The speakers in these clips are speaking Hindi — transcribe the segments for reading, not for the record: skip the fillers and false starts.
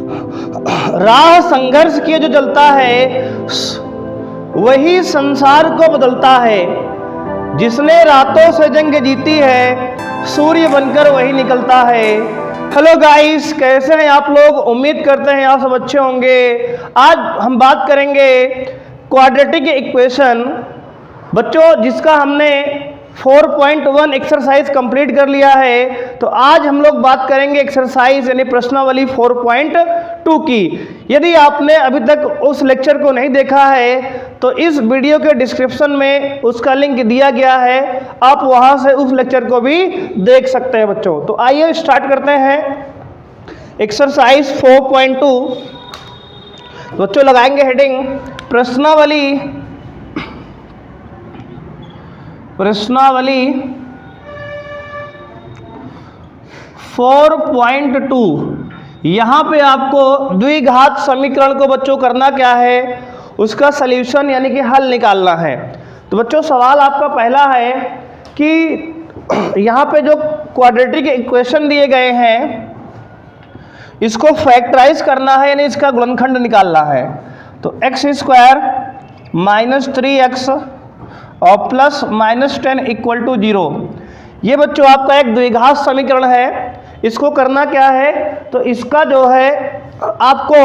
राह संघर्ष की जो जलता है वही संसार को बदलता है। जिसने रातों से जंग जीती है सूर्य बनकर वही निकलता है। हेलो गाइस, कैसे हैं आप लोग? उम्मीद करते हैं आप सब अच्छे होंगे। आज हम बात करेंगे क्वाड्रेटिक इक्वेशन बच्चों, जिसका हमने 4.1 एक्सरसाइज कंप्लीट कर लिया है। तो आज हम लोग बात करेंगे एक्सरसाइज यानी प्रश्नावली 4.2 की। यदि आपने अभी तक उस लेक्चर को नहीं देखा है तो इस वीडियो के डिस्क्रिप्शन में उसका लिंक दिया गया है, आप वहां से उस लेक्चर को भी देख सकते हैं बच्चों। तो आइए स्टार्ट करते हैं एक्सरसाइज 4.2। बच्चों लगाएंगे हेडिंग प्रश्नावली 4.2। यहाँ पे आपको द्विघात समीकरण को बच्चों करना क्या है, उसका सल्यूशन यानी कि हल निकालना है। तो बच्चों सवाल आपका पहला है कि यहाँ पे जो क्वाड्रेटिक इक्वेशन दिए गए हैं इसको फैक्टराइज करना है यानी इसका गुणनखंड निकालना है। तो x² - 3x और प्लस -10 = 0। ये बच्चों आपका एक द्विघात समीकरण है। इसको करना क्या है, तो इसका जो है आपको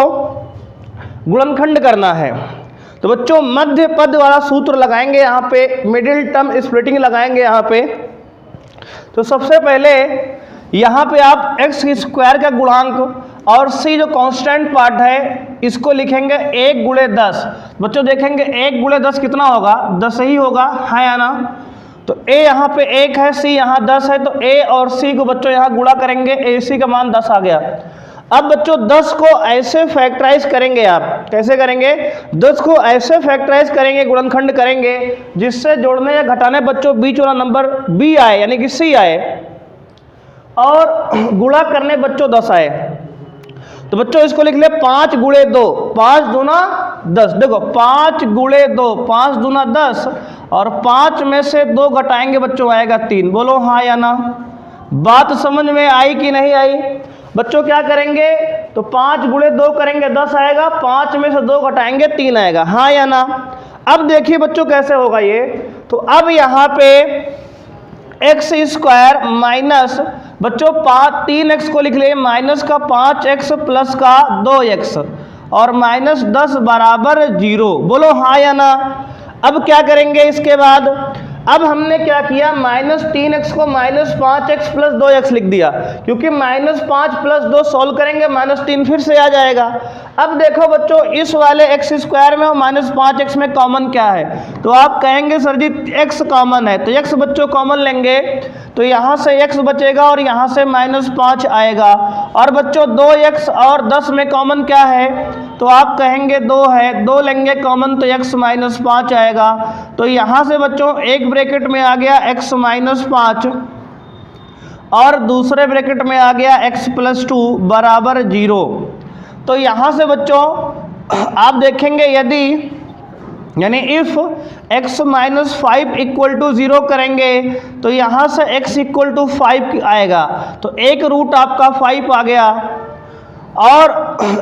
गुणनखंड करना है। तो बच्चों मध्य पद वाला सूत्र लगाएंगे, यहाँ पे मिडिल टर्म स्प्लिटिंग लगाएंगे यहाँ पे। तो सबसे पहले यहाँ पे आप x² का गुणांक और c जो कांस्टेंट पार्ट है इसको लिखेंगे 1 × 10। बच्चों देखेंगे 1 × 10 कितना होगा, 10 ही होगा, है या ना। तो a यहाँ पे 1 है, c यहाँ 10 है, तो a और c को बच्चों यहाँ गुणा करेंगे, ac का मान 10 आ गया। अब बच्चों 10 को ऐसे फैक्टराइज करेंगे, आप कैसे करेंगे, 10 को ऐसे फैक्टराइज करेंगे, गुणनखंड करेंगे जिससे जोड़ने या घटाने बच्चों बीच वाला नंबर b आए यानी कि c आए और गुणा करने बच्चों 10 आए। तो बच्चों इसको लिख ले 5 × 2, 5 दूना 10। देखो 5 × 2, 5 दूना 10 और 5 में से 2 घटाएंगे बच्चों आएगा 3। बोलो हाँ या ना। बात समझ में आई कि नहीं आई? बच्चों क्या करेंगे, तो 5 × 2 करेंगे 10 आएगा, 5 में से 2 घटाएंगे 3 आएगा, हाँ या ना। अब देखिए बच्चों कैसे होगा ये। तो अब यहाँ पे x² माइनस बच्चों 3x को लिख ले, माइनस का 5x प्लस का 2x और -10 = 0। बोलो हाँ या ना। अब क्या करेंगे इसके बाद, अब हमने क्या किया, -3x को -5x + 2x लिख दिया, क्योंकि -5 + 2 सॉल्व करेंगे -3 फिर से आ जाएगा। अब देखो बच्चों इस वाले x² में और -5x में कॉमन क्या है, तो आप कहेंगे सर जी x कॉमन है, तो x बच्चों कॉमन लेंगे तो यहाँ से x बचेगा और यहाँ से -5 आएगा। और बच्चों 2x और 10 में कॉमन क्या है, तो आप कहेंगे 2 है, 2 लेंगे कॉमन तो x -5 आएगा। तो यहाँ से बच्चों एक ब्रैकेट में आ गया x -5 और दूसरे ब्रैकेट में आ गया x + 2 = 0। तो यहाँ से बच्चों आप देखेंगे यदि यानी इफ x -5 = 0 करेंगे तो यहाँ से x = 5 आएगा, तो एक रूट आपका 5 आ गया। और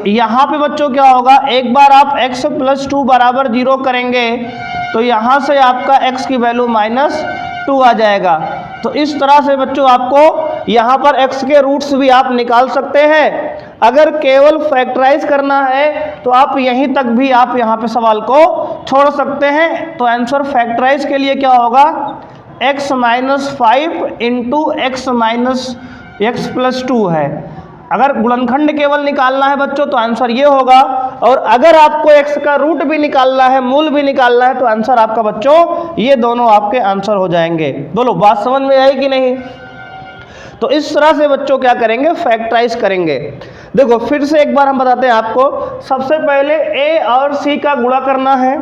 यहाँ पे बच्चों क्या होगा, एक बार आप x + 2 = 0 करेंगे तो यहाँ से आपका x की वैल्यू -2 आ जाएगा। तो इस तरह से बच्चों आपको यहाँ पर x के रूट्स भी आप निकाल सकते हैं। अगर केवल फैक्टराइज करना है तो आप यहीं तक भी आप यहाँ पे सवाल को छोड़ सकते हैं। तो आंसर फैक्टराइज के लिए क्या होगा, x - 5 × x + 2 है। अगर गुणनखंड केवल निकालना है बच्चों तो आंसर ये होगा, और अगर आपको x का रूट भी निकालना है, मूल भी निकालना है, तो आंसर आपका बच्चों ये दोनों आपके आंसर हो जाएंगे। बोलो बात समझ में आई कि नहीं? तो इस तरह से बच्चों क्या करेंगे, फैक्टराइज करेंगे। देखो फिर से एक बार हम बताते हैं आपको। सबसे पहले a और c का गुणा करना है।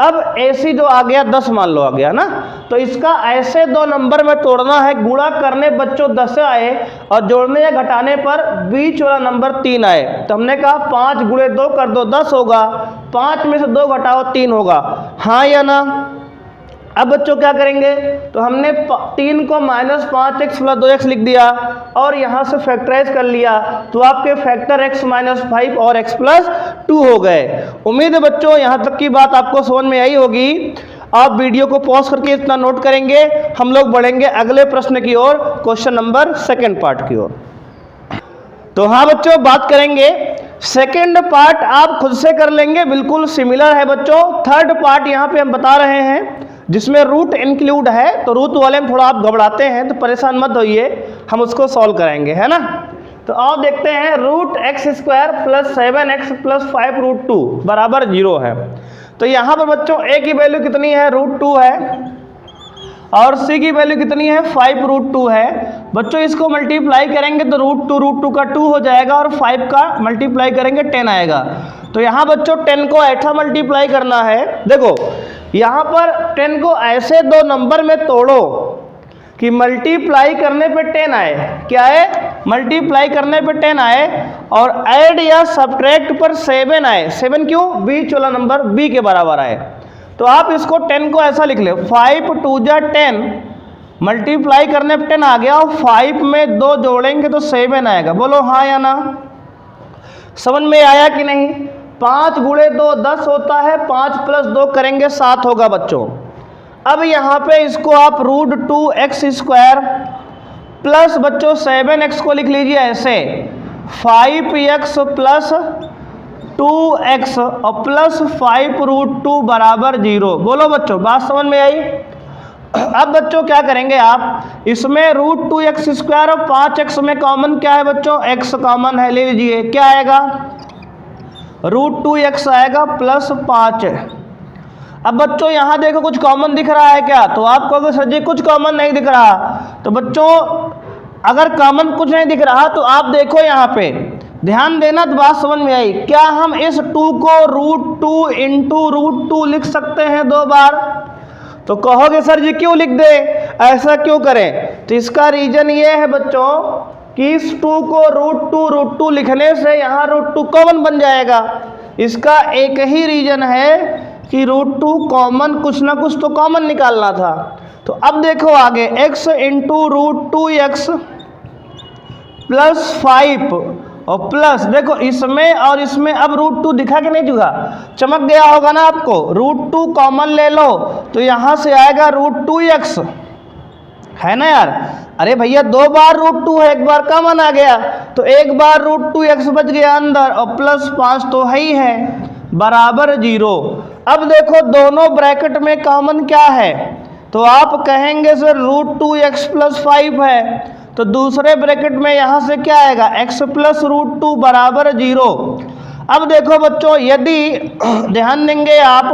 अब AC जो आ गया 10 मान लो आ गया ना, तो इसका ऐसे 2 नंबर में तोड़ना है, गुणा करने बच्चों 10 आए और जोड़ने या घटाने पर बीच वाला नंबर 3 आए। तो हमने कहा 5 × 2 कर दो 10 होगा, 5 में से 2 घटाओ 3 होगा, हाँ या ना। अब बच्चों क्या करेंगे, तो हमने 3 को -5x + 2x लिख दिया और यहाँ से फैक्टराइज कर लिया, तो आपके फैक्टर x - 5 और x + 2 हो गए। उम्मीद है बच्चों यहाँ तक की बात आपको समझ में आई होगी। आप वीडियो को पॉज करके इतना नोट करेंगे, हम लोग बढ़ेंगे अगले प्रश्न की ओर, क्वेश्चन नंबर 2 पार्ट की ओर। तो हाँ बच्चों, बात करेंगे सेकंड पार्ट, आप खुद से कर लेंगे, बिल्कुल सिमिलर है बच्चों। थर्ड पार्ट यहाँ पे हम बता रहे हैं जिसमें रूट इंक्लूड है, तो रूट वाले में थोड़ा आप घबराते हैं तो परेशान मत होइए, हम उसको सॉल्व करेंगे, है ना। तो आप देखते हैं √x² + 7x + 5√2 बराबर 0 है। तो यहाँ पर बच्चों a की वैल्यू कितनी है, √2 है, और c की वैल्यू कितनी है, 5√2 है। बच्चों इसको मल्टीप्लाई करेंगे तो √2 का 2 हो जाएगा और 5 का मल्टीप्लाई करेंगे 10 आएगा। तो यहाँ बच्चों 10 को ऐसा मल्टीप्लाई करना है, देखो यहाँ पर 10 को ऐसे दो नंबर में तोड़ो कि मल्टीप्लाई करने पे 10 आए, क्या है, मल्टीप्लाई करने पे 10 आए, और ऐड या सब्ट्रैक्ट पर 7 आए। 7 क्यों, बीच वाला नंबर b के बराबर आए। तो आप इसको 10 को ऐसा लिख ले, 5 2 जा 10, मल्टीप्लाई करने पे 10 आ गया, और 5 में 2 जोड़ेंगे तो 7 आएगा। बोलो हाँ या ना, समझ में आया कि नहीं। 5 × 2 10 होता है, 5 + 2 करेंगे 7 होगा बच्चों। अब यहाँ पे इसको आप √2x² प्लस बच्चों 7x को लिख लीजिए ऐसे, 5x + 2x और प्लस 5√2 बराबर 0। बोलो बच्चों, बात समझ में आई। अब बच्चों क्या करेंगे आप, इसमें √2x² और 5x में कॉमन क्या है बच्चों, x कॉमन है, ले लीजिए, क्या आएगा, √2x आएगा प्लस 5। अब बच्चों यहाँ देखो कुछ कॉमन दिख रहा है क्या, तो आप कहोगे सर जी कुछ कॉमन नहीं दिख रहा। तो बच्चों अगर कॉमन कुछ नहीं दिख रहा तो आप देखो यहाँ पे ध्यान देना, तो बात समझ में आई। क्या हम इस 2 को √2 × √2 लिख सकते हैं 2 बार, तो कहोगे सर जी क्यों लिख दे, ऐसा क्यों करें। तो इसका रीजन ये है बच्चों कि इस 2 को √2 लिखने से यहाँ √2 कॉमन बन जाएगा। इसका एक ही रीजन है कि √2 कॉमन, कुछ ना कुछ तो कॉमन निकालना था। तो अब देखो आगे, x × √2x + 5 और प्लस देखो इसमें और इसमें अब √2 दिखा कि नहीं दिखा, चमक गया होगा ना आपको। √2 कॉमन ले लो तो यहाँ से आएगा √2x, है ना यार। अरे भैया 2 बार √2 है, एक बार कॉमन आ गया, तो एक बार √2x बच गया अंदर, और प्लस 5 तो है ही है, बराबर 0। अब देखो दोनों ब्रैकेट में कॉमन क्या है, तो आप कहेंगे सर √2x + 5 है, तो दूसरे ब्रैकेट में यहाँ से क्या आएगा, x + √2 बराबर 0। अब देखो बच्चों यदि ध्यान देंगे आप,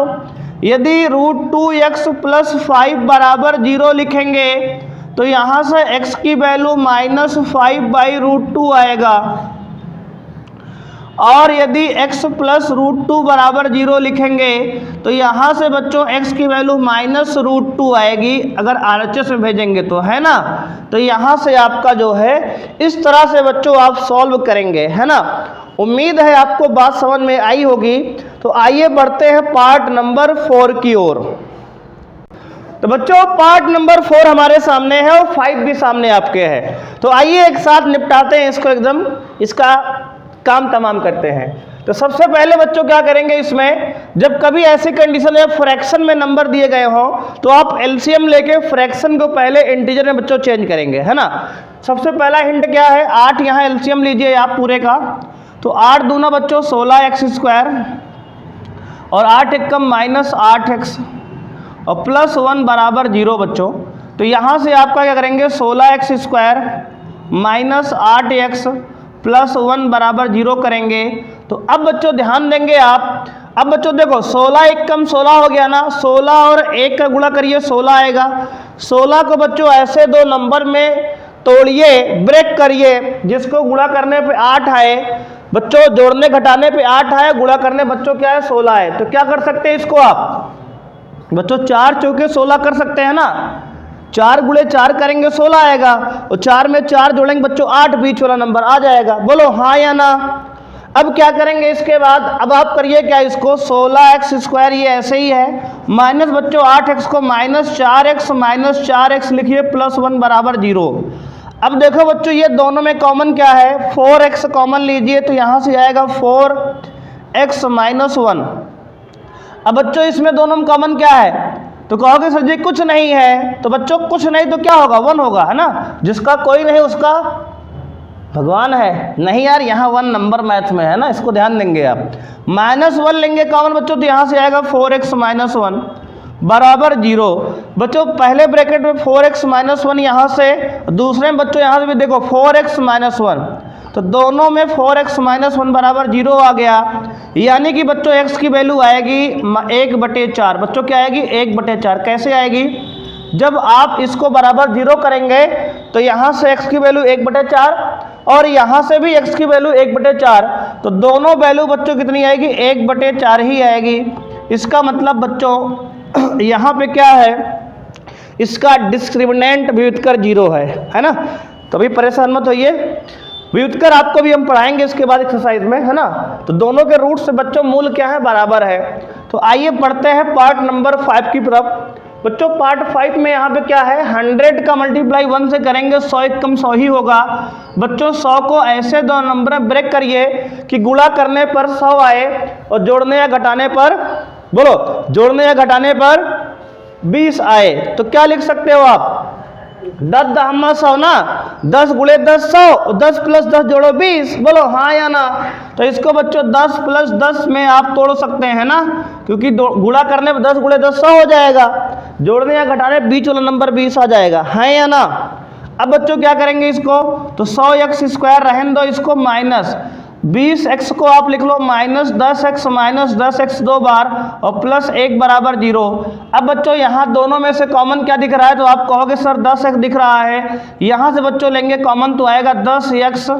यदि √2x + 5 बराबर 0 लिखेंगे तो यहाँ से x की वैल्यू -5/√2 आएगा, और यदि x + √2 बराबर 0 लिखेंगे तो यहाँ से बच्चों x की वैल्यू -√2 आएगी, अगर RHS में भेजेंगे तो, है ना। तो यहाँ से आपका जो है इस तरह से बच्चों आप सॉल्व करेंगे, है ना। उम्मीद है आपको बात समझ में आई होगी। तो आइए बढ़ते हैं पार्ट नंबर 4 की ओर। तो बच्चों पार्ट नंबर 4 हमारे सामने है और 5 भी सामने आपके है। तो आइए एक साथ निपटाते हैं इसको, एकदम इसका काम तमाम करते हैं। तो सबसे पहले बच्चों क्या करेंगे, इसमें जब कभी ऐसी कंडीशन या फ्रैक्शन में नंबर दिए गए हो तो आप एलसीएम लेके फ्रैक्शन को पहले इंटीजर में बच्चों चेंज करेंगे, है ना। सबसे पहला हिंट क्या है, 8 यहाँ एलसीएम लीजिए आप पूरे का, तो 8 दूना बच्चों 16x² और 8 एकम -8x और प्लस 1 बराबर 0 बच्चों। तो यहाँ से आपका क्या करेंगे, 16x² -8x प्लस 1 बराबर 0 करेंगे। तो अब बच्चों ध्यान देंगे आप, अब बच्चों देखो 16 एकम 16 हो गया ना, 16 और 1 का गुणा करिए 16 आएगा। 16 को बच्चों ऐसे दो नंबर में तोड़िए, ब्रेक करिए, जिसको गुणा करने पे 8 आए बच्चों, जोड़ने घटाने पे 8 आए, गुणा करने बच्चों क्या है 16 है। तो क्या कर सकते हैं इसको आप बच्चों, 4 चौके 16 कर सकते हैं ना। 4 × 4 करेंगे 16 आएगा, और 4 में 4 जोड़ेंगे बच्चों 8, बीच वाला नंबर आ जाएगा। बोलो हाँ या ना। अब क्या करेंगे इसके बाद, अब आप करिए क्या, इसको 16x² ये ऐसे ही है, माइनस बच्चों 8x को -4x लिखिए +1 बराबर 0। अब देखो बच्चों ये दोनों में कॉमन क्या है, 4x कॉमन लीजिए तो यहाँ से आएगा 4x - 1। अब बच्चों इसमें दोनों में कॉमन क्या है, तो कहोगे सर जी कुछ नहीं है, तो बच्चों कुछ नहीं तो क्या होगा, 1 होगा, है ना। जिसका कोई नहीं उसका भगवान है। नहीं यार, यहाँ 1 नंबर मैथ में है ना, इसको ध्यान देंगे आप। -1 लेंगे कॉमन बच्चों तो यहाँ से आएगा 4x - 1 बराबर 0। बच्चों पहले ब्रैकेट में 4x - 1 यहाँ से, दूसरे में बच्चों यहाँ से भी देखो 4x - 1, तो दोनों में 4x - 1 बराबर 0 आ गया। यानी कि बच्चों x की वैल्यू आएगी 1/4। बच्चों क्या आएगी, 1/4। कैसे आएगी, जब आप इसको बराबर 0 करेंगे तो यहाँ से x की वैल्यू 1/4 और यहाँ से भी x की वैल्यू 1/4, तो दोनों वैल्यू बच्चों कितनी आएगी, 1/4 ही आएगी। इसका मतलब बच्चों यहाँ पे क्या है, इसका डिस्क्रिमिनेंट व्युत्कर 0 है ना। तो अभी परेशान मत होइए, व्युत्कर आपको भी हम पढ़ाएंगे इसके बाद एक्सरसाइज में, है ना। तो दोनों के रूट से बच्चों मूल क्या है, बराबर है। तो आइए पढ़ते हैं पार्ट नंबर 5 की तरफ। बच्चों पार्ट 5 में यहाँ पे क्या है, 100 का मल्टीप्लाई 1 से करेंगे 100 एक कम 100 ही होगा। बच्चों 100 को ऐसे दो नंबर में ब्रेक करिए कि गुणा करने पर 100 आए और जोड़ने या घटाने पर, बोलो, जोड़ने या घटाने पर 20 आए। तो क्या लिख सकते हो आप, 10 दहमा 100 ना, 10 × 10 100, 10 + 10 जोड़ो 20, बोलो हाँ या ना। तो इसको बच्चों 10 + 10 में आप तोड़ सकते हैं ना, क्योंकि गुणा करने पर 10 × 10 100 हो जाएगा, जोड़ने या घटाने बीच वाला नंबर 20 आ जाएगा, है या ना। अब बच्चों क्या करेंगे इसको, तो 100x² रहने दो, इसको माइनस 20x को आप लिख लो -10x - 10x 2 बार और +1 बराबर 0। अब बच्चों यहाँ दोनों में से कॉमन क्या दिख रहा है, तो आप कहोगे सर 10x दिख रहा है। यहाँ से बच्चों लेंगे कॉमन तो आएगा 10x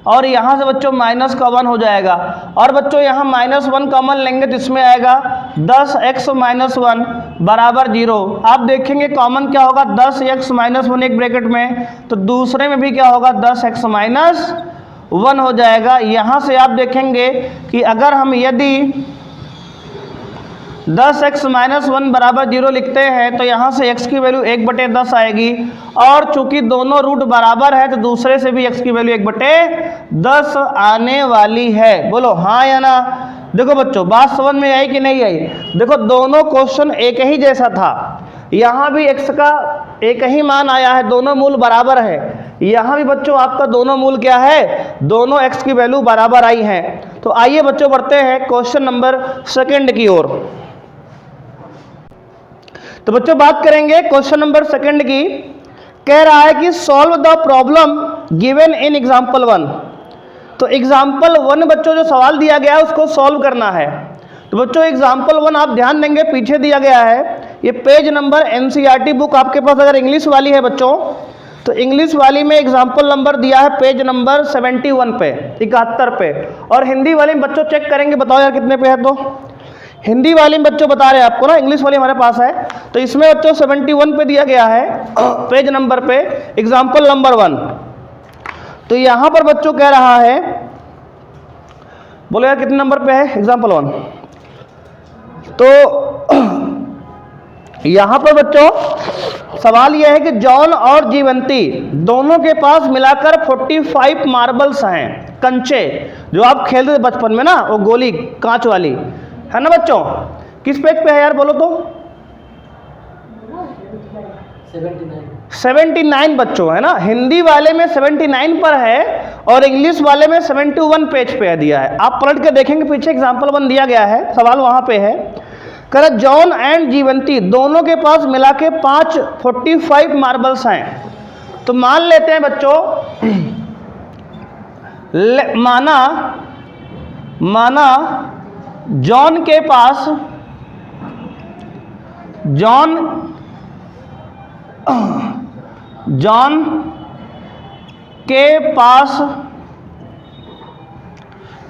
और यहाँ से बच्चों माइनस का 1 हो जाएगा। और बच्चों यहाँ -1 कॉमन लेंगे तो इसमें आएगा 10x - 1 बराबर 0। आप देखेंगे कॉमन क्या होगा, 10x - 1 एक ब्रैकेट में, तो दूसरे में भी क्या होगा, 10x - 1 हो जाएगा। यहाँ से आप देखेंगे कि अगर हम यदि 10x - 1 बराबर 0 लिखते हैं तो यहाँ से x की वैल्यू 1/10 आएगी, और चूंकि दोनों रूट बराबर है तो दूसरे से भी x की वैल्यू 1/10 आने वाली है। बोलो हाँ या ना। देखो बच्चों बात समझ में आई कि नहीं आई। देखो दोनों क्वेश्चन एक ही जैसा था, यहाँ भी x का एक ही मान आया है, दोनों मूल बराबर है। यहाँ भी बच्चों आपका दोनों मूल क्या है, दोनों x की वैल्यू बराबर आई है। तो आइए बच्चों बढ़ते हैं क्वेश्चन नंबर 2 की ओर। तो बच्चों बात करेंगे क्वेश्चन नंबर 2 की। कह रहा है कि solve the problem given in example 1। तो एग्जाम्पल 1 बच्चों जो सवाल दिया गया है उसको सॉल्व करना है। तो बच्चों एग्जाम्पल 1 आप ध्यान देंगे पीछे दिया गया है, ये पेज नंबर NCERT बुक आपके पास अगर इंग्लिश वाली है बच्चों, तो इंग्लिश वाली में एग्जाम्पल नंबर दिया है पेज नंबर 71 पे, 71 पे। और हिंदी वाली में बच्चों चेक करेंगे, बताओ यार कितने पे है। तो हिंदी वाली में बच्चों बता रहे हैं आपको ना, इंग्लिश वाली हमारे पास है। तो इसमें बच्चों 71 पे दिया गया है पेज नंबर पे एग्जाम्पल नंबर 1। तो यहाँ पर बच्चों कह रहा है, बोलो यार कितने नंबर पे है एग्जाम्पल 1। तो यहाँ पर बच्चों सवाल यह है कि जॉन और जीवंती दोनों के पास मिलाकर 45 मार्बल्स हैं, कंचे, जो आप खेलते थे बचपन में ना, वो गोली कांच वाली, है ना बच्चों। किस पेज पे है यार बोलो तो, 79 बच्चों, है ना। हिंदी वाले में 79 पर है और इंग्लिश वाले में 71 पेज पे दिया है। आप पलट के देखेंगे पीछे एग्जाम्पल 1 दिया गया है, सवाल वहां पे है। कह जॉन एंड जीवंती दोनों के पास मिला के 45 मार्बल्स हैं। तो मान लेते हैं बच्चों, माना जॉन के पास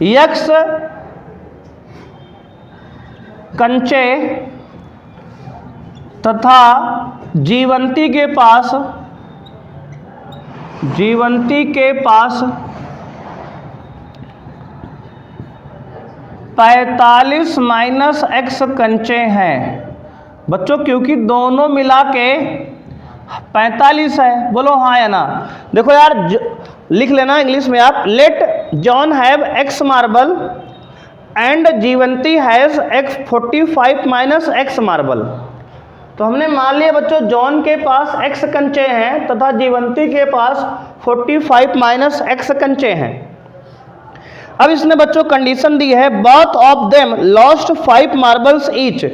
x कंचे तथा जीवंती के पास 45 माइनस एक्स कंचे हैं बच्चों, क्योंकि दोनों मिला के 45 है। बोलो हाँ या ना। देखो यार लिख लेना इंग्लिश में आप, let John have x marble and Jeevanti has x 45 minus x marble. तो हमने मान लिया बच्चों जॉन के पास एक्स कंचे हैं तथा जीवंती के पास 45 माइनस एक्स कंचे हैं। अब इसने बच्चों कंडीशन दी है, both of them lost 5 marbles each.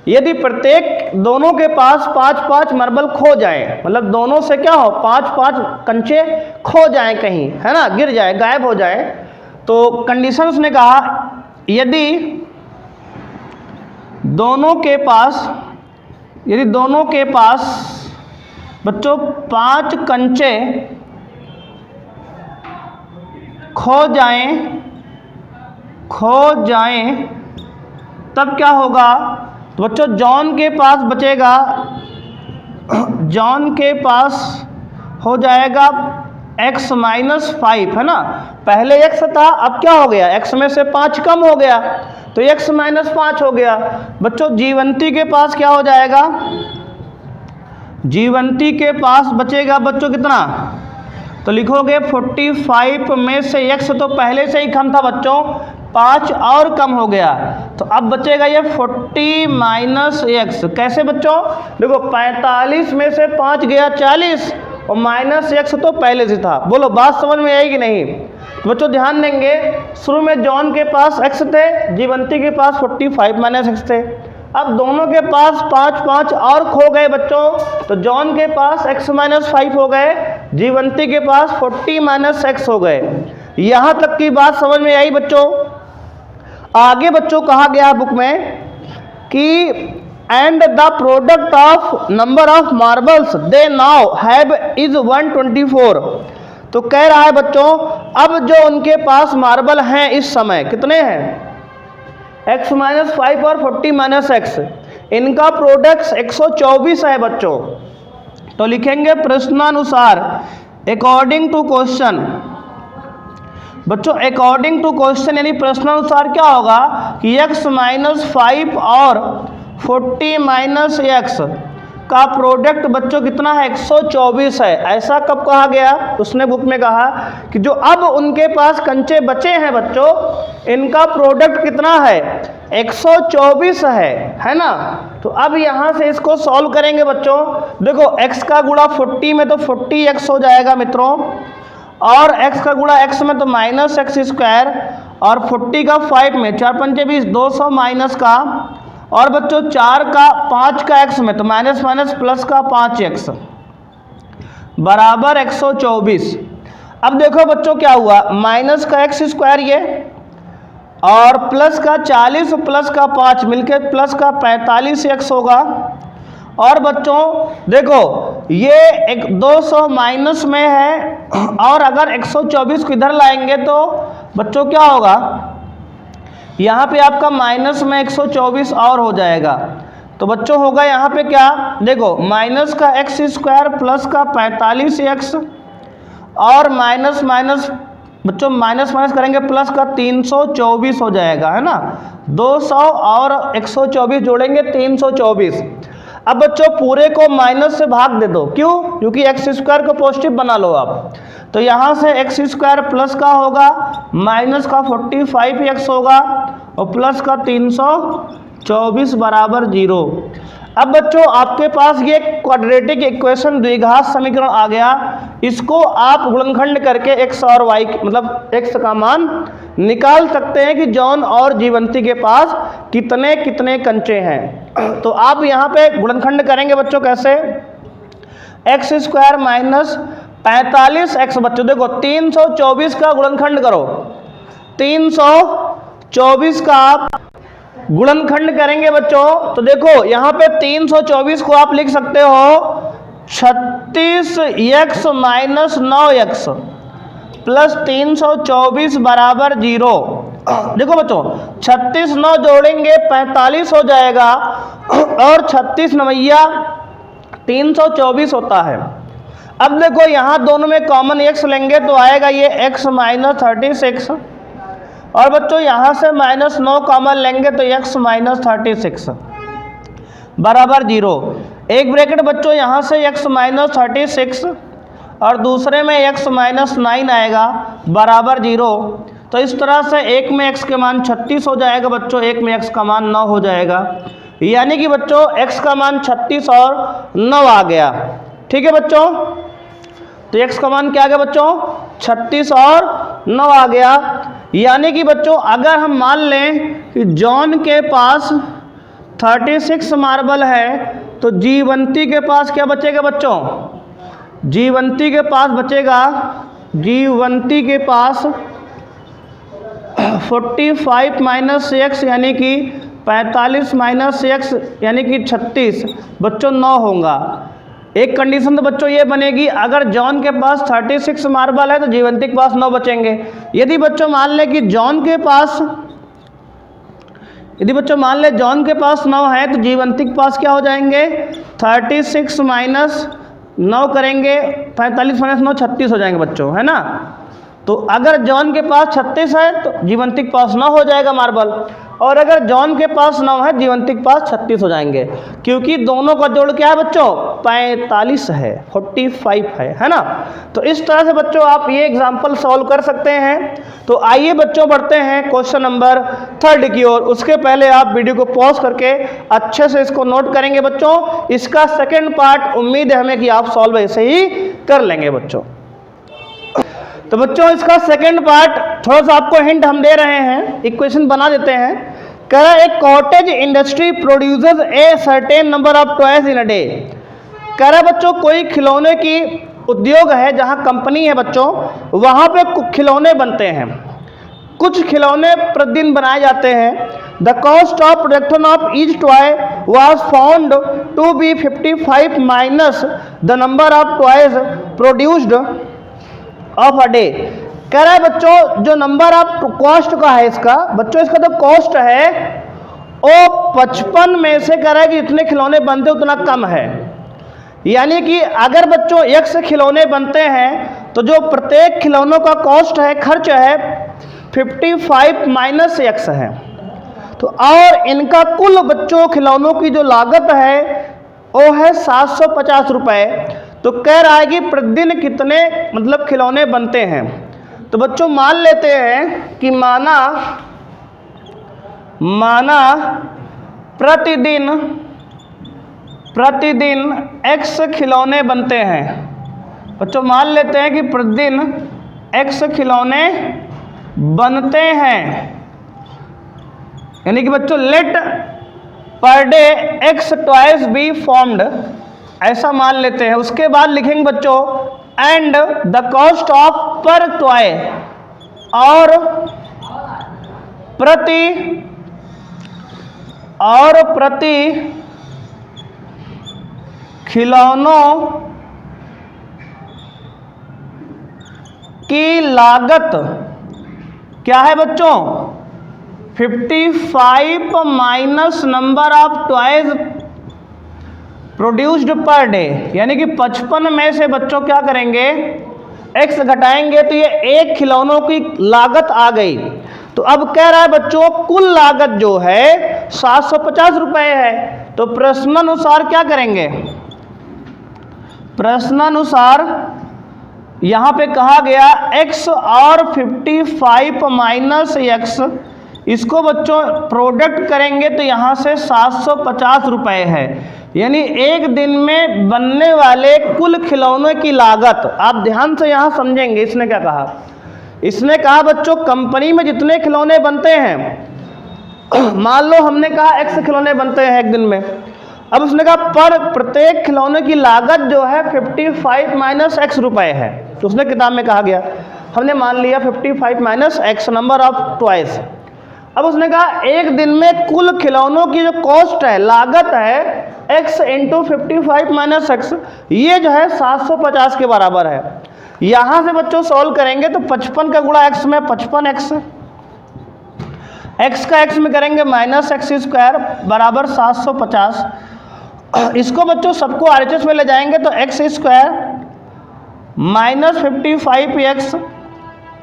यदि प्रत्येक दोनों के पास 5-5 मार्बल खो जाए, मतलब दोनों से क्या हो 5-5 कंचे खो जाए कहीं, है ना, गिर जाए, गायब हो जाए, तो कंडीशन उसने कहा यदि दोनों के पास बच्चों 5 कंचे खो जाएं तब क्या होगा। तो बच्चों जॉन के पास बचेगा, जॉन के पास हो जाएगा x माइनस 5, है ना, पहले x था अब क्या हो गया x में से 5 कम हो गया तो x माइनस 5 हो गया। बच्चों जीवंती के पास क्या हो जाएगा, जीवंती के पास बचेगा बच्चों कितना, तो लिखोगे 45 में से x तो पहले से ही कम था बच्चों, 5 और कम हो गया, तो अब बचेगा ये 40 माइनस x। कैसे बच्चों, देखो 45 में से 5 गया 40 और माइनस x तो पहले से था। बोलो बात समझ में आई कि नहीं। तो बच्चों ध्यान देंगे, शुरू में जॉन के पास x थे, जीवंती के पास 45 माइनस x थे। अब दोनों के पास 5-5 और खो गए बच्चों, तो जॉन के पास x माइनस 5 हो गए, जीवंती के पास 40 माइनस x हो गए। यहाँ तक की बात समझ में आई बच्चों। आगे बच्चों कहा गया बुक में कि and the product of number of marbles they now have is 124। तो कह रहा है बच्चों अब जो उनके पास मार्बल हैं इस समय कितने हैं, x माइनस 5 और 40 माइनस x, इनका प्रोडक्ट 124 है बच्चों। तो लिखेंगे प्रश्नानुसार अकॉर्डिंग टू क्वेश्चन। बच्चों अकॉर्डिंग टू क्वेश्चन यानी प्रश्नानुसार क्या होगा कि x माइनस 5 और 40 माइनस x का प्रोडक्ट बच्चों कितना है, 124 है। ऐसा कब कहा गया, उसने बुक में कहा कि जो अब उनके पास कंचे बचे हैं बच्चों, इनका प्रोडक्ट कितना है, 124 है ना। तो अब यहाँ से इसको सॉल्व करेंगे बच्चों। देखो x का गुणा 40 में तो 40x हो जाएगा मित्रों, और x का गुणा x में तो माइनस एक्स स्क्वायर, और 40 का 5 में 4×5 20, 200 माइनस का, और बच्चों 4 का 5 का x में तो माइनस माइनस प्लस का 5x बराबर 124। अब देखो बच्चों क्या हुआ, माइनस का x स्क्वायर ये, और प्लस का 40 प्लस का 5 मिलकर प्लस का 45x होगा। और बच्चों देखो ये एक 200 माइनस में है, और अगर 124 को इधर लाएंगे तो बच्चों क्या होगा, यहाँ पे आपका माइनस में 124 और हो जाएगा। तो बच्चों होगा यहाँ पे क्या, देखो माइनस का एक्स स्क्वायर प्लस का 45x, और माइनस माइनस बच्चों माइनस माइनस करेंगे प्लस का 324 हो जाएगा, है ना। 200 और 124 जोड़ेंगे 324। अब बच्चों पूरे को माइनस से भाग दे दो, क्यों, क्योंकि एक्स स्क्वायर को पॉजिटिव बना लो आप। तो यहाँ से एक्स स्क्वायर प्लस का होगा, माइनस का 45x होगा, और प्लस का 324 बराबर 0। अब बच्चों आपके पास ये क्वाड्रेटिक इक्वेशन द्विघात समीकरण आ गया, इसको आप गुणनखंड करके x और y मतलब x का मान निकाल सकते हैं कि जॉन और जीवंती के पास कितने कितने कंचे हैं। तो आप यहाँ पे गुणनखंड करेंगे बच्चों कैसे, एक्स स्क्वायर माइनस 45x, बच्चों देखो 324 का गुणनखंड करो, 324 का आप गुणनखंड करेंगे बच्चों, तो देखो यहाँ पे 324 को आप लिख सकते हो 36x माइनस 9x प्लस 324 बराबर 0। देखो बच्चों 36 9 जोड़ेंगे 45 हो जाएगा, और 36 9 324 होता है। अब देखो यहाँ दोनों में कॉमन x लेंगे तो आएगा ये x माइनस 36 और बच्चों यहाँ से -9 कॉमन लेंगे तो x - 36 बराबर 0। एक ब्रैकेट बच्चों यहाँ से x - 36 और दूसरे में x - 9 आएगा बराबर 0। तो इस तरह से एक में x के मान 36 हो जाएगा बच्चों, एक में x का मान 9 हो जाएगा। यानी कि बच्चों x का मान 36 और 9 आ गया। ठीक है बच्चों, तो x का मान क्या आ गया बच्चों, 36 और 9 आ गया। यानी कि बच्चों अगर हम मान लें कि जॉन के पास 36 मार्बल है तो जीवंती के पास क्या बचेगा बच्चों, जीवंती के पास बचेगा, जीवंती के पास 45 - x यानी कि 45 - x यानी कि 36 बच्चों 9 होगा। एक कंडीशन तो बच्चों ये बनेगी, अगर जॉन के पास 36 मार्बल है तो जीवंती के पास 9 बचेंगे। यदि बच्चों मान ले कि जॉन के पास, यदि बच्चों मान ले जॉन के पास 9 है तो जीवंती के पास क्या हो जाएंगे, 36 - 9 करेंगे, 45 - 9 36 हो जाएंगे बच्चों, है ना। तो अगर जॉन के पास 36 है तो जीवंती के पास 9 हो जाएगा मार्बल, और अगर जॉन के पास 9 है जीवंती के पास 36 हो जाएंगे, क्योंकि दोनों का जोड़ क्या है बच्चों, 45 है, 45 है ना। तो इस तरह से बच्चों आप ये एग्जाम्पल सॉल्व कर सकते हैं। तो आइए बच्चों बढ़ते हैं क्वेश्चन नंबर 3 की ओर। उसके पहले आप वीडियो को पॉज करके अच्छे से इसको नोट करेंगे बच्चों। इसका सेकेंड पार्ट उम्मीद है हमें कि आप सॉल्व ऐसे ही कर लेंगे बच्चों। तो बच्चों इसका सेकंड पार्ट थोड़ा सा आपको हिंट हम दे रहे हैं, इक्वेशन बना देते हैं। कह रहा है cottage industry produces a certain number of toys in a day. कह रहा है बच्चों कोई खिलौने की उद्योग है, जहां कंपनी है बच्चों, वहां पे खिलौने बनते हैं, कुछ खिलौने प्रतिदिन बनाए जाते हैं। The cost of production of each toy was found to be 55 minus the number of toys produced of a day. कह रहा है बच्चों जो नंबर ऑफ कॉस्ट का है इसका, बच्चों इसका जो कॉस्ट है वो 55 में से कह रहा है कि जितने खिलौने बनते उतना कम है। यानी कि अगर बच्चों x खिलौने बनते हैं तो जो प्रत्येक खिलौनों का कॉस्ट है, खर्च है 55 माइनस x है। तो और इनका कुल बच्चों खिलौनों की जो लागत है वो है 750 रुपये। तो कह रहा है कि प्रतिदिन कितने मतलब खिलौने बनते हैं। तो बच्चों मान लेते हैं कि माना प्रतिदिन x खिलौने बनते हैं। बच्चों मान लेते हैं कि प्रतिदिन x खिलौने बनते हैं, यानी कि बच्चों let per day x toys be formed, ऐसा मान लेते हैं। उसके बाद लिखेंगे बच्चों and the cost of per toy, और प्रति खिलौनों की लागत क्या है बच्चों, 55 minus number of toys produced per day. यानी कि 55 में से बच्चों क्या करेंगे, x घटाएंगे तो ये एक खिलौनों की लागत आ गई। तो अब कह रहा है बच्चों कुल लागत जो है 750 रुपये है। तो प्रश्नानुसार क्या करेंगे, प्रश्नानुसार यहाँ पे कहा गया x और 55 माइनस x, इसको बच्चों प्रोडक्ट करेंगे तो यहाँ से 750 रुपये है। यानी एक दिन में बनने वाले कुल खिलौनों की लागत, आप ध्यान से यहाँ समझेंगे इसने क्या कहा। इसने कहा बच्चों कंपनी में जितने खिलौने बनते हैं, मान लो हमने कहा x खिलौने बनते हैं एक दिन में, अब उसने कहा पर प्रत्येक खिलौने की लागत जो है 55 माइनस x रुपये है। तो उसने किताब में कहा गया, हमने मान लिया 55 minus x number of toys. अब उसने कहा एक दिन में कुल खिलौनों की जो कॉस्ट है, लागत है x इंटू 55 माइनस x, ये जो है 750 के बराबर है। यहाँ से बच्चों सॉल्व करेंगे तो 55 का गुणा x में 55x, x का x में करेंगे माइनस एक्स स्क्वायर बराबर 750। इसको बच्चों सबको RHS में ले जाएंगे तो x स्क्वायर माइनस 55x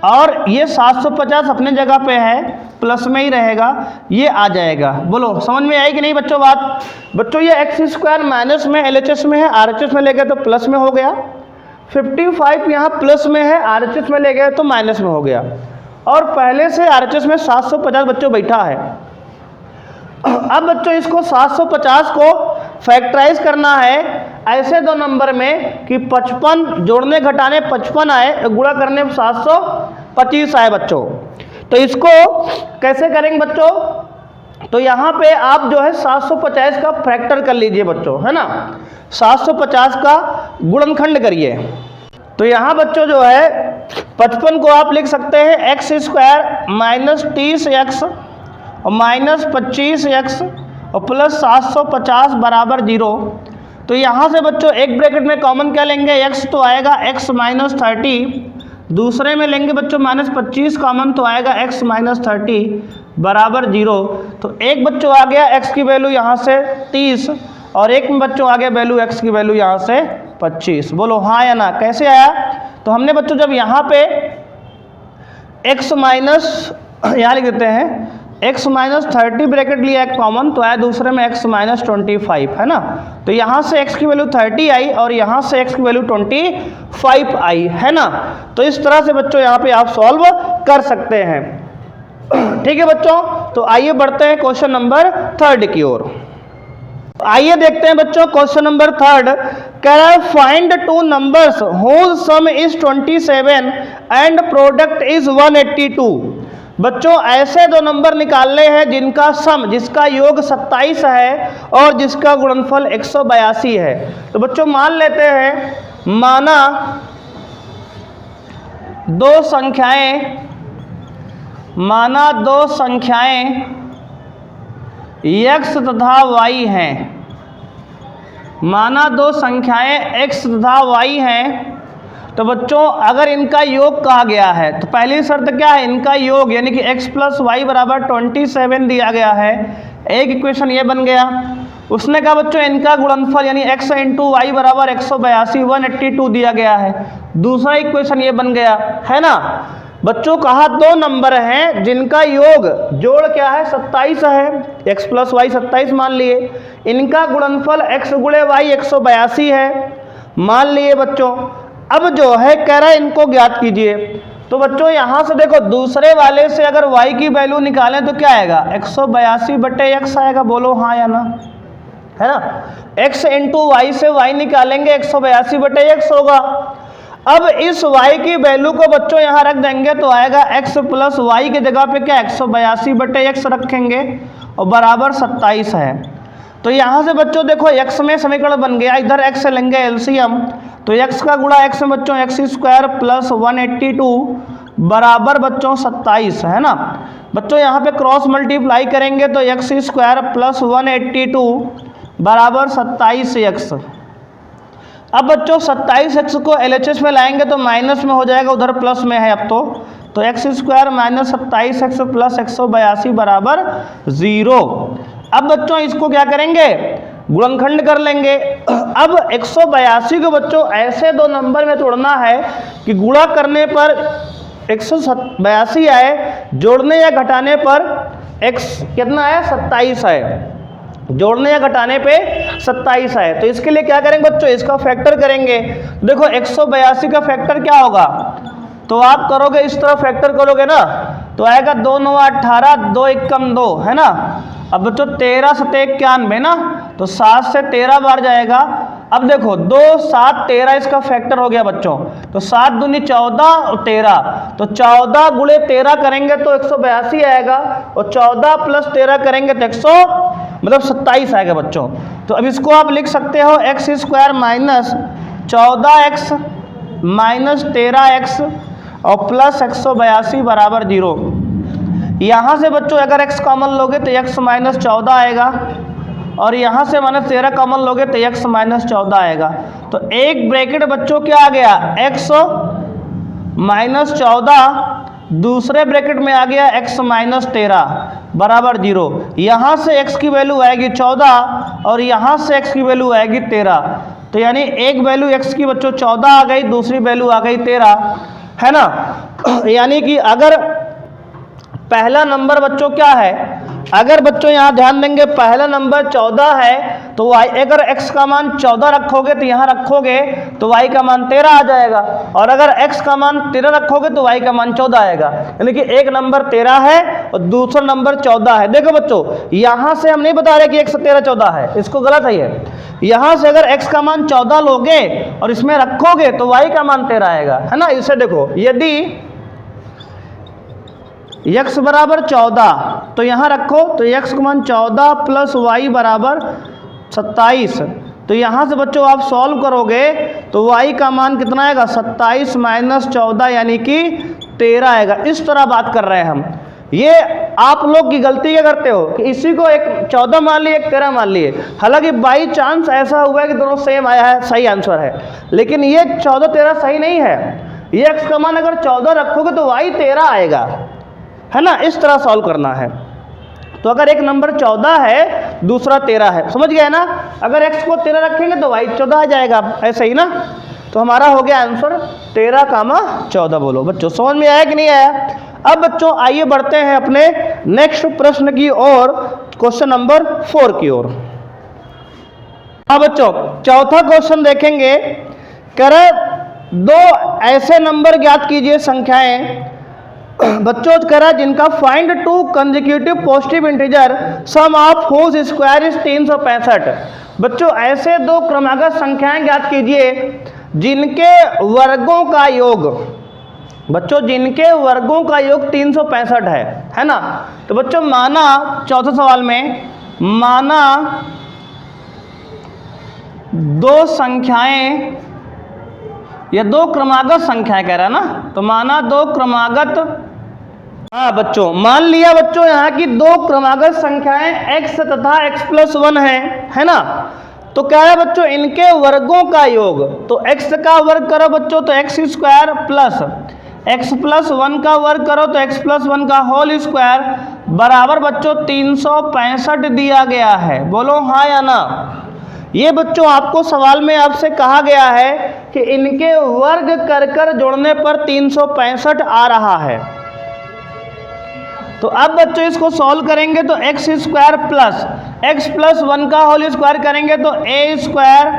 और ये 750 अपने जगह पे है, प्लस में ही रहेगा, ये आ जाएगा। बोलो समझ में आई कि नहीं बच्चों बात? बच्चों ये एक्स स्क्वायर माइनस में LHS में है, RHS में ले गए तो प्लस में हो गया। 55 यहाँ प्लस में है, RHS में ले गए तो माइनस में हो गया। और पहले से RHS में 750 बच्चों बैठा है। अब बच्चों इसको 750 को फैक्टराइज करना है ऐसे दो नंबर में कि 55 जोड़ने घटाने 55 आए, गुणा करने 725 आए बच्चों। तो इसको कैसे करेंगे बच्चों? तो यहाँ पे आप जो है 750 का फैक्टर कर लीजिए बच्चों, है ना। 750 का गुणनखंड करिए। तो यहाँ बच्चों जो है 55 को आप लिख सकते हैं एक्स स्क्वायर माइनस 30x और माइनस 25x और प्लस 750 बराबर 0। तो यहाँ से बच्चों एक ब्रैकेट में कॉमन क्या लेंगे? x तो आएगा x माइनस 30, दूसरे में लेंगे बच्चों माइनस 25 कॉमन तो आएगा x माइनस 30 बराबर 0। तो एक बच्चों आ गया x की वैल्यू यहाँ से 30 और एक में बच्चों आ गया वैल्यू x की वैल्यू यहाँ से 25। बोलो हाँ या ना? कैसे आया? तो हमने बच्चों जब यहाँ पे x माइनस यहाँ लिख देते हैं x माइनस 30 ब्रैकेट लिया एक कॉमन तो आया दूसरे में x माइनस 25, है ना। तो यहाँ से x की वैल्यू 30 आई और यहाँ से x की वैल्यू 25 आई, है ना। तो इस तरह से बच्चों यहाँ पे आप सॉल्व कर सकते हैं। ठीक है बच्चों, तो आइए बढ़ते हैं क्वेश्चन नंबर 3 की ओर। आइए देखते हैं बच्चों क्वेश्चन नंबर 3। कह रहा है find two numbers whose sum is 27 and product is 182। बच्चों ऐसे दो नंबर निकालने हैं जिनका सम, जिसका योग 27 है और जिसका गुणनफल 182 है। तो बच्चों मान लेते हैं, माना दो संख्याएं x तथा y हैं। माना दो संख्याएं x तथा y हैं। तो बच्चों अगर इनका योग कहा गया है तो पहली शर्त क्या है? इनका योग, यानी कि x प्लस वाई बराबर 27 दिया गया है। एक इक्वेशन ये बन गया। उसने कहा बच्चों इनका गुणनफल यानी x इंटू वाई बराबर 182 182 दिया गया है। दूसरा इक्वेशन ये बन गया, है ना। बच्चों कहा दो नंबर हैं जिनका योग जोड़ क्या है? 27 है। x प्लस वाई 27 मान लिए। इनका गुणनफल x गुणे वाई 182 है मान लिए बच्चों। अब जो है कह रहा है इनको ज्ञात कीजिए। तो बच्चों यहाँ से देखो दूसरे वाले से अगर y की वैल्यू निकालें तो क्या आएगा? 182 बटे x आएगा। बोलो हाँ या ना? है ना। x इंटू वाई से y निकालेंगे 182 बटे x होगा। अब इस y की वैल्यू को बच्चों यहाँ रख देंगे तो आएगा x प्लस वाई की जगह पे क्या 182 बटे x रखेंगे और बराबर 27 है। तो यहाँ से बच्चों देखो x में समीकरण बन गया, इधर x से लेंगे एलसीएम तो x का गुणा x में बच्चों x स्क्वायर प्लस 182 बराबर बच्चों 27, है ना। बच्चों यहाँ पे क्रॉस मल्टीप्लाई करेंगे तो x स्क्वायर प्लस 182 बराबर 27x। अब बच्चों 27x को LHS में लाएंगे तो माइनस में हो जाएगा, उधर प्लस में है अब तो x square minus 27x plus 182 बराबर 0। अब बच्चों इसको क्या करेंगे? गुणनखंड कर लेंगे। अब 182 को बच्चों ऐसे दो नंबर में तोड़ना है कि गुणा करने पर 182 आए, जोड़ने या घटाने पर x कितना है? 27 है। जोड़ने या घटाने पे 27 है। तो इसके लिए क्या करेंगे बच्चों? इसका फैक्टर करेंगे। देखो 182 का फैक्टर क्या होगा? तो आप करोगे इस तरह फैक्टर करोगे ना तो आएगा 2 9 18 2 1 2, है ना। अब बच्चों 13 7 91 ना, तो 7 से 13 बार जाएगा। अब देखो 2 7 13 इसका फैक्टर हो गया बच्चों। तो 7 दूनी 14 और 13, तो 14 गुणे 13 करेंगे तो 182 आएगा और 14 प्लस 13 करेंगे तो 27 आएगा बच्चों। तो अब इसको आप लिख सकते हो x square minus 14x minus 13x और प्लस 182 बराबर 0। यहाँ से बच्चों अगर x कॉमन लोगे तो x माइनस 14 आएगा और यहाँ से माइनस 13 कॉमन लोगे तो x माइनस 14 आएगा। तो एक ब्रैकेट बच्चों क्या आ गया? x माइनस 14, दूसरे ब्रैकेट में आ गया x माइनस 13 बराबर 0। यहाँ से x की वैल्यू आएगी 14 और यहाँ से x की वैल्यू आएगी 13। तो यानी एक वैल्यू x की बच्चों 14 आ गई, दूसरी वैल्यू आ गई 13। है ना। यानी कि अगर पहला नंबर बच्चों क्या है, अगर बच्चों यहाँ ध्यान देंगे पहला नंबर 14 है तो y, अगर x का मान 14 रखोगे तो यहाँ रखोगे तो y का मान 13 आ जाएगा, और अगर x का मान 13 रखोगे तो y का मान 14 आएगा। यानी कि एक नंबर 13 है और दूसरा नंबर 14 है। देखो बच्चों यहाँ से हम नहीं बता रहे कि 1 से 13 14 है, इसको गलत है ये। यहाँ से अगर x का मान 14 लोगे और इसमें रखोगे तो y का मान 13 आएगा, है ना। इसे देखो यदि x बराबर 14 तो यहाँ रखो तो x का मान 14 प्लस y बराबर 27, तो यहाँ से बच्चों आप सॉल्व करोगे तो y का मान कितना आएगा 27 माइनस 14 यानी कि 13 आएगा। इस तरह बात कर रहे हैं हम। ये आप लोग की गलती क्या करते हो कि इसी को एक 14 मान लिए एक 13 मान लिए, हालांकि बाई चांस ऐसा हुआ है कि दोनों सेम आया है, सही आंसर है, लेकिन ये 14 13 सही नहीं है। ये x का मान अगर 14 रखोगे तो y 13 आएगा, है ना। इस तरह सॉल्व करना है। तो अगर एक नंबर 14 है दूसरा 13 है, समझ गए ना। अगर x को 13 रखेंगे तो y 14 आ जाएगा, ऐसे ही ना। तो हमारा हो गया आंसर 13, 14। बोलो बच्चों समझ में आया कि नहीं आया। अब बच्चों आइए बढ़ते हैं अपने नेक्स्ट प्रश्न की ओर, क्वेश्चन नंबर 4 की ओर। हाँ बच्चों चौथा क्वेश्चन देखेंगे। कह रहे दो ऐसे नंबर ज्ञात कीजिए संख्याएं बच्चों कह रहा है जिनका find two consecutive positive integer sum of whose square is 365। बच्चों ऐसे दो क्रमागत संख्याएं ज्ञात कीजिए जिनके वर्गों का योग, बच्चों जिनके वर्गों का योग 365 है ना। तो बच्चों माना चौथे सवाल में, माना दो संख्याएं या दो क्रमागत संख्याएं कह रहा है ना, तो माना दो क्रमागत, हाँ बच्चों मान लिया बच्चों यहाँ की दो क्रमागत संख्याएं x तथा x प्लस 1 है ना। तो क्या है बच्चों इनके वर्गों का योग, तो x का वर्ग करो बच्चों तो x square plus x plus 1 का वर्ग करो तो x प्लस 1 का होल स्क्वायर बराबर बच्चों 365 दिया गया है। बोलो हाँ या ना। ये बच्चों आपको सवाल में आपसे कहा गया है कि इनके वर्ग कर जोड़ने पर 365 आ रहा है। तो अब बच्चों इसको सॉल्व करेंगे तो x स्क्वायर प्लस 1 का होल स्क्वायर करेंगे तो a square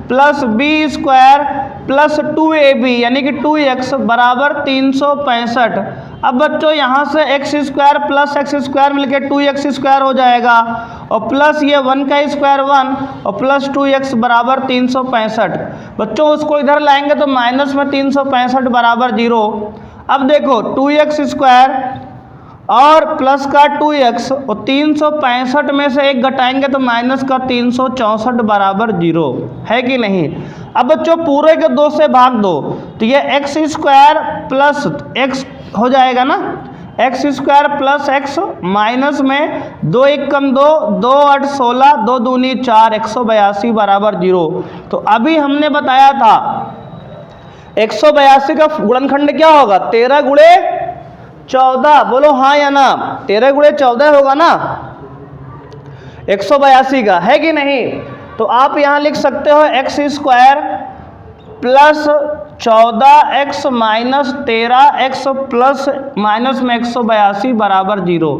plus b square plus 2ab यानी कि 2x बराबर 365। अब बच्चों यहाँ से x square plus x square मिलकर 2x स्क्वायर हो जाएगा, और प्लस ये 1 का स्क्वायर 1 और प्लस 2x बराबर 365। बच्चों उसको इधर लाएंगे तो माइनस में 365 बराबर 0। अब देखो 2x स्क्वायर और प्लस का 2x और 365 में से एक घटाएंगे तो माइनस का 364 बराबर 0 है कि नहीं। अब बच्चों पूरे के 2 से भाग दो तो ये x स्क्वायर प्लस x हो जाएगा ना, x square plus x minus में 2 1 कम 2 2 8 16 2 दूनी 4 182 बराबर 0। तो अभी हमने बताया था 182 का गुणनखंड क्या होगा 13 गुणे 14। बोलो हाँ या ना। 13 गुणे 14 होगा ना 182 का, है कि नहीं। तो आप यहाँ लिख सकते हो x square plus 14x minus 13x plus minus में 182 बराबर 0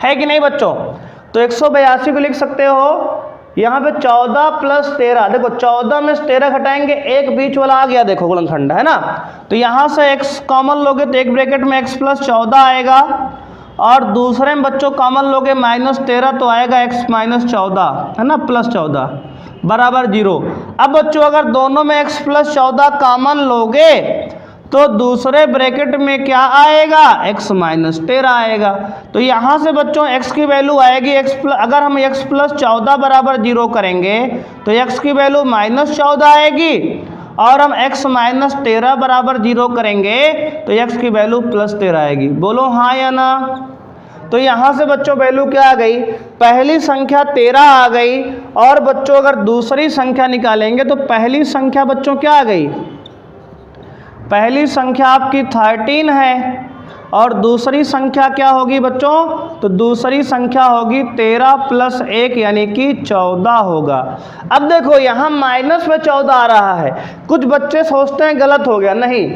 है कि नहीं बच्चों। तो 182 को लिख सकते हो यहाँ पे 14 प्लस 13, देखो 14 में से 13 घटाएंगे एक बीच वाला आ गया, देखो गुणनखंड है ना। तो यहाँ से x कॉमन लोगे तो एक ब्रैकेट में x प्लस 14 आएगा, और दूसरे में बच्चों कॉमन लोगे माइनस 13 तो आएगा x माइनस 14 है ना प्लस 14 बराबर 0। अब बच्चों अगर दोनों में x प्लस 14 कॉमन लोगे तो दूसरे ब्रैकेट में क्या आएगा x माइनस 13 आएगा। तो यहाँ से बच्चों x की वैल्यू आएगी अगर हम x प्लस 14 बराबर 0 करेंगे तो x की वैल्यू माइनस 14 आएगी, और हम x माइनस 13 बराबर 0 करेंगे तो x की वैल्यू प्लस 13 आएगी। बोलो हाँ या ना। तो यहाँ से बच्चों वैल्यू क्या आ गई, पहली संख्या 13 आ गई, और बच्चों अगर दूसरी संख्या निकालेंगे तो पहली संख्या बच्चों क्या आ गई, पहली संख्या आपकी 13 है, और दूसरी संख्या क्या होगी बच्चों, तो दूसरी संख्या होगी 13 प्लस 1 यानी कि 14 होगा। अब देखो यहाँ माइनस में 14 आ रहा है, कुछ बच्चे सोचते हैं गलत हो गया, नहीं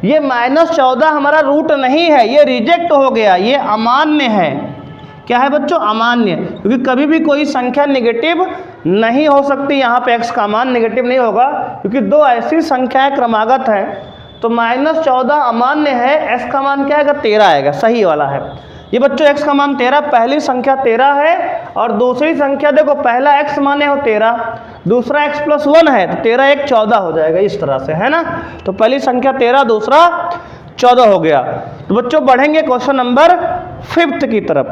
ये -14 हमारा रूट नहीं है, ये रिजेक्ट हो गया, ये अमान्य है। क्या है बच्चों? अमान्य, क्योंकि कभी भी कोई संख्या नेगेटिव नहीं हो सकती। यहाँ पे x का मान नेगेटिव नहीं होगा, क्योंकि दो ऐसी संख्याएं क्रमागत हैं। तो -14 अमान्य है, x का मान क्या आएगा? 13 आएगा, सही वाला है। ये बच्चों x का मान 13, पहली संख्या 13 है, और दूसरी संख्या देखो, पहला x माने हो 13, दूसरा x + 1 है, तो 13 1 14 हो जाएगा, इस तरह से, है ना। तो पहली संख्या 13, दूसरा 14 हो गया। तो बच्चों बढ़ेंगे क्वेश्चन नंबर 5 की तरफ।